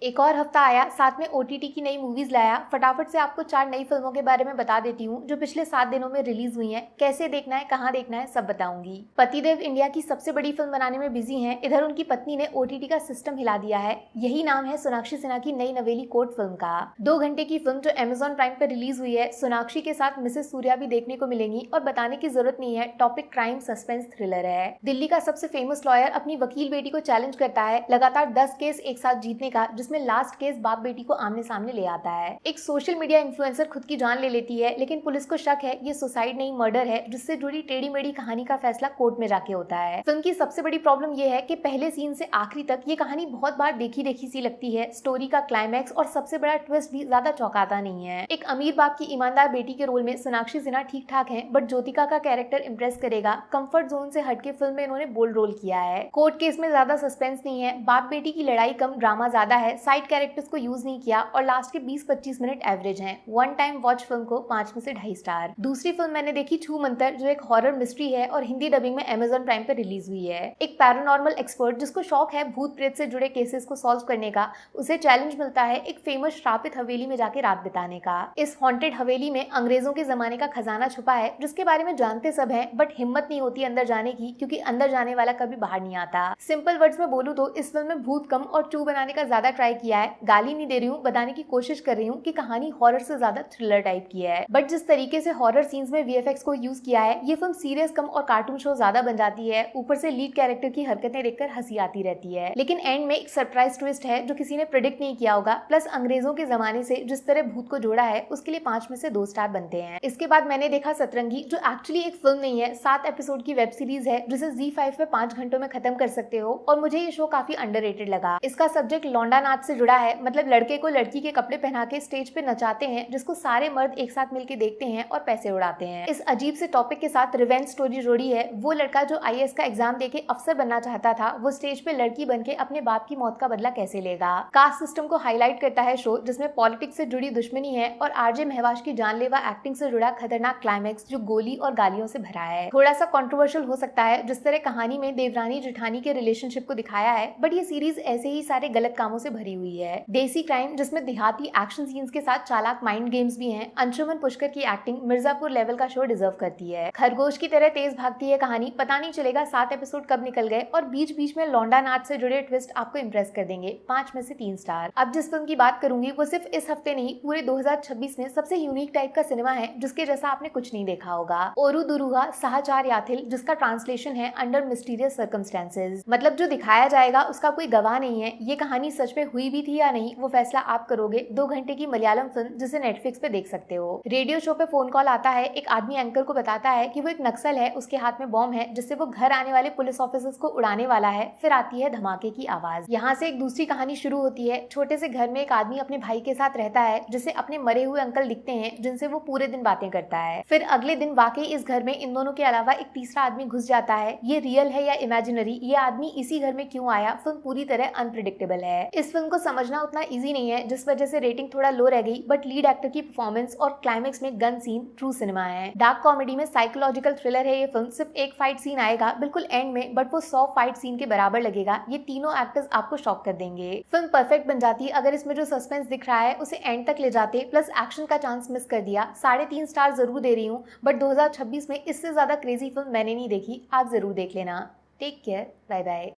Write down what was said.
एक और हफ्ता आया, साथ में ओटीटी की नई मूवीज लाया। फटाफट से आपको 4 नई फिल्मों के बारे में बता देती हूँ जो पिछले 7 दिनों में रिलीज हुई हैं। कैसे देखना है, कहाँ देखना है, सब बताऊंगी। पतिदेव इंडिया की सबसे बड़ी फिल्म बनाने में बिजी हैं। इधर उनकी पत्नी ने ओटीटी का सिस्टम हिला दिया है। यही नाम है सोनाक्षी सिन्हा की नई नवेली कोर्ट फिल्म का। 2 घंटे की फिल्म जो अमेजॉन प्राइम पर रिलीज हुई है। सोनाक्षी के साथ मिसेस सूर्या भी देखने को मिलेंगी और बताने की जरूरत नहीं है, टॉपिक क्राइम सस्पेंस थ्रिलर है। दिल्ली का सबसे फेमस लॉयर अपनी वकील बेटी को चैलेंज करता है लगातार 10 केस एक साथ जीतने का, जिसमें लास्ट केस बाप बेटी को आमने सामने ले आता है। एक सोशल मीडिया इन्फ्लुएंसर खुद की जान ले लेती है, लेकिन पुलिस को शक है ये सुसाइड नहीं मर्डर है, जिससे जुड़ी टेढ़ी मेढ़ी कहानी का फैसला कोर्ट में जाके होता है। फिल्म की सबसे बड़ी प्रॉब्लम ये है कि पहले सीन से आखिरी तक ये कहानी बहुत बार देखी देखी सी लगती है। स्टोरी का क्लाइमैक्स और सबसे बड़ा ट्विस्ट भी ज्यादा चौंकाता नहीं है। एक अमीर बाप की ईमानदार बेटी के रोल में सोनाक्षी सिन्हा ठीक ठाक है, बट ज्योतिका का कैरेक्टर इंप्रेस करेगा। कंफर्ट जोन से हटके फिल्म में इन्होंने बोल्ड रोल किया है। कोर्ट केस में ज्यादा सस्पेंस नहीं है, बाप बेटी की लड़ाई कम, ड्रामा ज्यादा है। साइड कैरेक्टर्स को यूज नहीं किया और लास्ट के 20-25 मिनट एवरेज हैं। वन टाइम वॉच फिल्म को 5 में से 2.5 स्टार। दूसरी फिल्म मैंने देखी छू मंतर, जो एक हॉरर मिस्ट्री है और हिंदी डबिंग में अमेजॉन प्राइम पर रिलीज हुई है। एक पैरानॉर्मल एक्सपर्ट जिसको शौक है भूत प्रेत से जुड़े केसेस को सॉल्व करने का, उसे चैलेंज मिलता है एक फेमस श्रापित हवेली में जाके रात बिताने का। इस हॉन्टेड हवेली में अंग्रेजों के जमाने का खजाना छुपा है, जिसके बारे में जानते सब हैं, बट हिम्मत नहीं होती अंदर जाने की, क्योंकि अंदर जाने वाला कभी बाहर नहीं आता। सिंपल वर्ड्स में बोलूं तो इस फिल्म में भूत कम और चू बनाने का ज्यादा ट्राई किया है। गाली नहीं दे रही हूँ, बताने की कोशिश कर रही हूँ कि कहानी हॉरर से ज्यादा थ्रिलर टाइप की है। बट जिस तरीके से हॉरर सीन्स में वीएफएक्स को यूज किया है, ये फिल्म सीरियस कम और कार्टून शो ज्यादा बन जाती है। ऊपर से लीड कैरेक्टर की हरकतें देखकर हंसी आती रहती है, लेकिन एंड में एक सरप्राइज ट्विस्ट है जो किसी ने प्रेडिक्ट नहीं किया होगा। प्लस अंग्रेजों के जमाने से जिस तरह भूत को जोड़ा है, उसके लिए 5 में से 2 स्टार बनते हैं। इसके बाद मैंने देखा सतरंगी, जो एक्चुअली एक फिल्म नहीं है, 7 एपिसोड की वेब सीरीज है, जिसे ZEE5 में 5 घंटों में खत्म कर सकते हो। और मुझे ये शो काफी अंडररेटेड लगा। इसका सब्जेक्ट लौंडा नाच से जुड़ा है, मतलब लड़के को लड़की के कपड़े पहना के स्टेज पे नचाते हैं, जिसको सारे मर्द एक साथ मिलके देखते हैं और पैसे उड़ाते हैं। इस अजीब से टॉपिक के साथ रिवेंज स्टोरी जोड़ी है। वो लड़का जो आईएएस का एग्जाम देके अफसर बनना चाहता था, वो स्टेज पे लड़की बनके अपने बाप की मौत का बदला कैसे लेगा। कास्ट सिस्टम को हाईलाइट करता है शो, जिसमें पॉलिटिक्स से जुड़ी दुश्मनी है और आरजे महवाश की जानलेवा एक्टिंग से जुड़ा खतरनाक क्लाइमैक्स जो गोली और गालियों से भरा है। थोड़ा सा कंट्रोवर्शियल हो सकता है जिस तरह कहानी में देवरानी जेठानी के रिलेशनशिप को दिखाया है, बट ये सीरीज ऐसे ही सारे गलत कामों से भरी हुई है। देसी क्राइम जिसमें देहाती एक्शन सीन्स के साथ चालाक माइंड गेम्स भी हैं। अंशुमन पुष्कर की एक्टिंग मिर्जापुर लेवल का शो डिजर्व करती है। खरगोश की तरह तेज भागती है कहानी, पता नहीं चलेगा 7 एपिसोड कब निकल गए, और बीच बीच में लौंडा नाच से जुड़े ट्विस्ट आपको इंप्रेस कर देंगे। 5 में से 3 स्टार। अब जिस फिल्म की बात करूंगी वो सिर्फ इस हफ्ते नहीं, पूरे 2026 में सबसे यूनिक टाइप का सिनेमा है, जिसके जैसा आपने कुछ नहीं देखा होगा। ओरू दुरुहा साहचार याथिल, जिसका ट्रांसलेशन है अंडर मिस्टीरियस सर्कमस्टेंसेस। मतलब जो दिखाया जाएगा उसका कोई गवाह नहीं है। ये कहानी सच में हुई भी थी या नहीं, वो फैसला आप करोगे। 2 घंटे की मलयालम फिल्म जिसे नेटफ्लिक्स पे देख सकते हो। रेडियो शो पे फोन कॉल आता है, एक आदमी एंकर को बताता है कि वो एक नक्सल है, उसके हाथ में बॉम्ब है, जिससे वो घर आने वाले पुलिस ऑफिसर्स को उड़ाने वाला है। फिर आती है धमाके की आवाज। यहाँ से एक दूसरी कहानी शुरू होती है। छोटे से घर में एक आदमी अपने भाई के साथ रहता है, जिसे अपने मरे हुए अंकल दिखते हैं, जिनसे वो पूरे दिन बातें करता है। फिर अगले दिन वाकई इस घर में इन दोनों के अलावा एक तीसरा आदमी घुस जाता है। ये रियल है या इमेजिनरी, ये आदमी इसी घर में क्यों आया, फिल्म पूरी तरह अनप्रिडिक्टेबल है। इस फिल्म को समझना उतना ईजी नहीं है, जिस वजह से रेटिंग थोड़ा लो रह गई, बट लीड एक्टर की परफॉर्मेंस और क्लाइमैक्स में गन सीन ट्रू सिनेमा है। डार्क कॉमेडी में साइकोलॉजिकल थ्रिलर है ये फिल्म। सिर्फ एक फाइट सीन आएगा बिल्कुल एंड में, बट वो 100 फाइट सीन के बराबर लगेगा। ये तीनों एक्टर्स आपको शॉक कर देंगे। फिल्म परफेक्ट बन जाती अगर इसमें जो सस्पेंस दिख रहा है उसे एंड तक ले जाते, प्लस एक्शन का चांस मिस कर दिया। 3.5 स्टार जरूर दे रही हूँ, बट 2026 में इससे ज्यादा क्रेजी फिल्म मैंने नहीं देखी। आप जरूर देख लेना। Take care, bye bye.